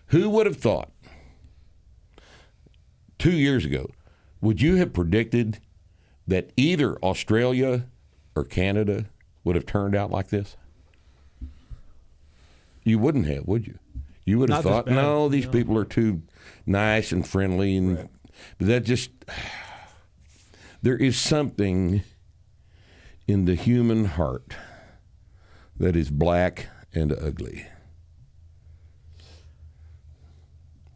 Who would have thought 2 years ago, would you have predicted that either Australia or Canada would have turned out like this? You wouldn't have, would you? You would have thought, no, these people are too nice and friendly. And but that just, there is something in the human heart that is black and ugly.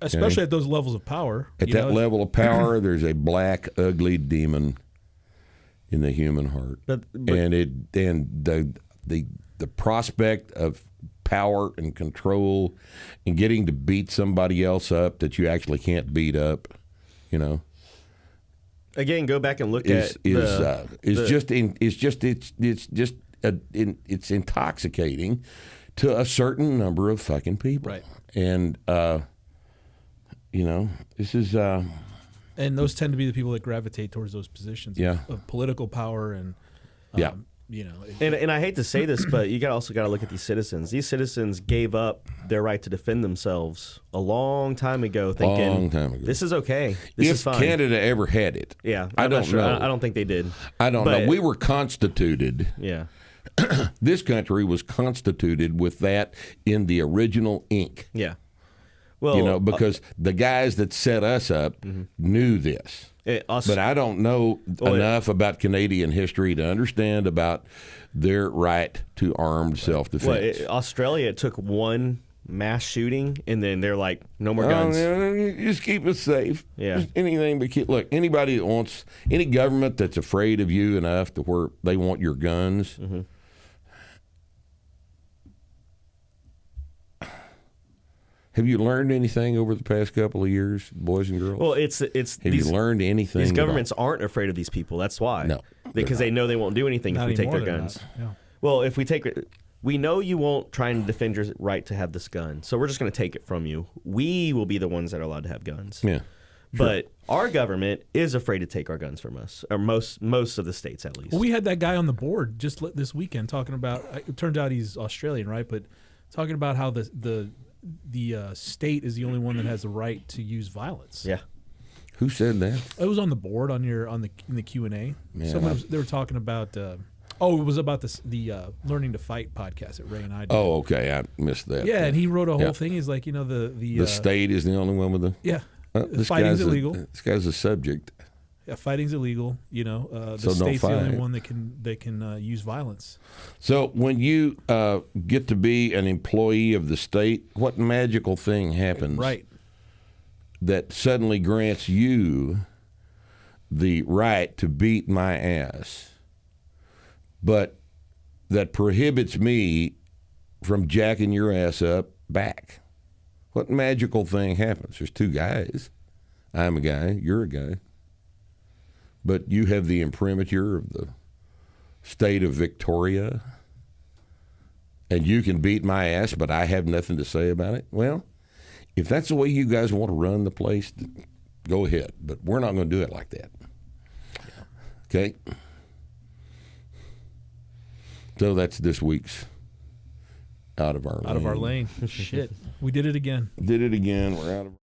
Especially at those levels of power. At that level of power, there's a black, ugly demon in the human heart. And the prospect of power and control and getting to beat somebody else up that you actually can't beat up, Again, go back and look it's intoxicating to a certain number of fucking people. Right. And this is and those tend to be the people that gravitate towards those positions of political power and and I hate to say this, but you also got to look at these citizens. These citizens gave up their right to defend themselves a long time ago, thinking this is okay. This is fine. If Canada ever had it, I don't know. I don't think they did. I don't know. We were constituted. Yeah. This country was constituted with that in the original ink. Yeah. Well, because the guys that set us up knew this. But I don't know enough about Canadian history to understand about their right to armed self-defense. Australia, it took one mass shooting, and then they're like, no more guns. Just keep us safe. Yeah. Just anything but look, anybody that wants, any government that's afraid of you enough to where they want your guns, have you learned anything over the past couple of years, boys and girls? Well, have you learned anything? These governments aren't afraid of these people. That's why. No, because they know they won't do anything if we take their guns. Yeah. Well, if we know you won't try and defend your right to have this gun, so we're just going to take it from you. We will be the ones that are allowed to have guns. Yeah. But our government is afraid to take our guns from us, or most of the states at least. Well, we had that guy on the board just this weekend talking about. It turned out he's Australian, right? But talking about how the state is the only one that has the right to use violence. Yeah. Who said that? It was on the board in the Q&A. Yeah. They were talking about. It was about the Learning to Fight podcast that Ray and I did. Oh, okay, I missed that. Yeah, and he wrote a whole thing. He's like, the state is the only one with the fighting's illegal. This guy's a subject. Yeah, fighting's illegal. The So state's the only fight. one that can use violence. So when you get to be an employee of the state, what magical thing happens? Right. That suddenly grants you the right to beat my ass, but that prohibits me from jacking your ass up back. What magical thing happens? There's two guys. I'm a guy. You're a guy. But you have the imprimatur of the state of Victoria, and you can beat my ass, but I have nothing to say about it. Well, if that's the way you guys want to run the place, go ahead. But we're not going to do it like that. Okay? So that's this week's Out of Our Lane. Out of our lane. Shit. We did it again. Did it again. We're out of